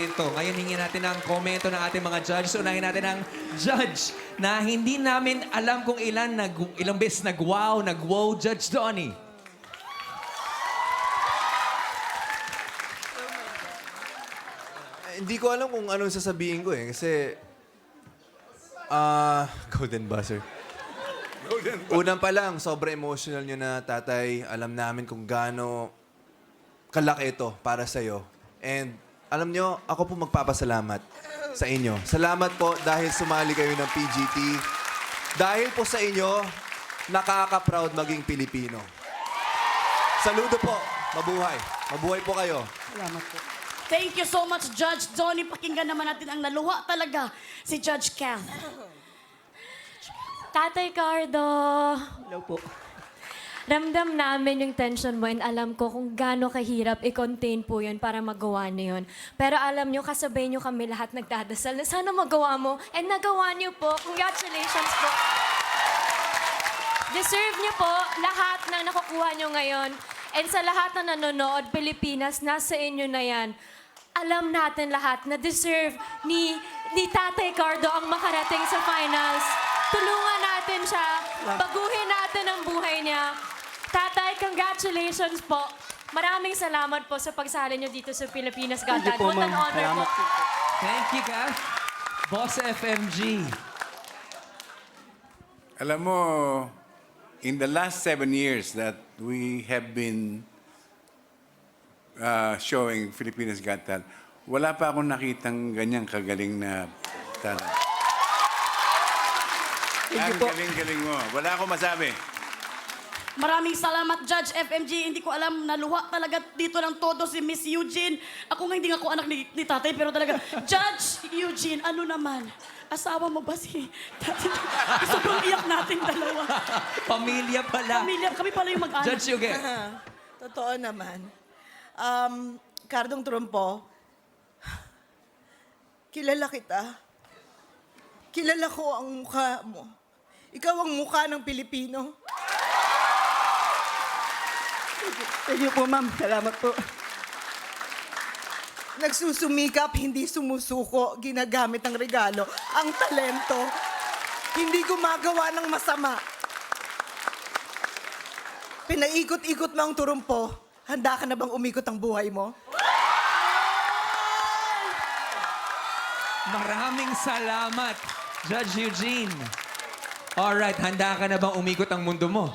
komento. Ngayon, hingin natin ang komento ng ating mga judge. Unahin natin ang judge na hindi namin alam kung ilang beses nag-wow, Judge Donnie. Hindi ko alam kung anong sasabihin ko eh. Kasi, Golden Buzzer. Unang pa lang, sobrang emotional nyo na, tatay. Alam namin kung gaano kalaki ito para sa'yo. And alam nyo, ako po magpapasalamat sa inyo. Salamat po dahil sumali kayo ng PGT. Dahil po sa inyo, nakaka-proud maging Pilipino. Saludo po. Mabuhay. Mabuhay po kayo. Salamat po. Thank you so much, Judge Donnie. Pakinggan naman natin ang naluha talaga, si Judge Cal. Tatay Cardo, Hello po. ramdam namin yung tension mo and alam ko kung gaano kahirap i-contain po yun para magawa niyo yun. Pero alam nyo, kasabay nyo kami lahat nagdadasal na sana magawa mo and nagawa niyo po. Congratulations po. Deserve niyo po lahat ng nakukuha nyo ngayon. And sa lahat na nanonood, Pilipinas, nasa inyo na yan. Alam natin lahat na deserve ni Tatay Cardo ang makarating sa finals. Tulungan natin siya. Baguhin natin ang buhay niya. Tatay, congratulations po. Maraming salamat po sa pagsali niyo dito sa Pilipinas Got Thank you Talent. po, What an ma'am. honor po. Salamat po. Thank you, Cal. Boss FMG. Alam mo, in the last 7 years that we have been showing Filipinas Got Talent, wala pa akong nakitang ganyang kagaling na talent. Ang galing-galing mo. Wala akong masabi. Maraming salamat, Judge FMG. Hindi ko alam, naluha talaga dito ng todo si Miss Eugene. Ako nga hindi nga ako anak ni tatay, pero talaga, Judge Eugene, ano naman? Asawa mo ba si tatay? Sobrang iyak natin dalawa. Pamilya pala. Pamilya, kami pala yung mag-anak. Judge Yuge. Totoo naman. Cardong Trumpo, kilala kita. Kilala ko ang mukha mo. Ikaw ang mukha ng Pilipino. Thank you po, ma'am. Salamat po. Nagsusumikap, hindi sumusuko, ginagamit ang regalo. Ang talento, hindi gumagawa ng masama. Pinaikot-ikot mo ang turumpo. Handa ka na bang umikot ang buhay mo? Maraming salamat, Judge Eugene. Alright, handa ka na bang umikot ang mundo mo?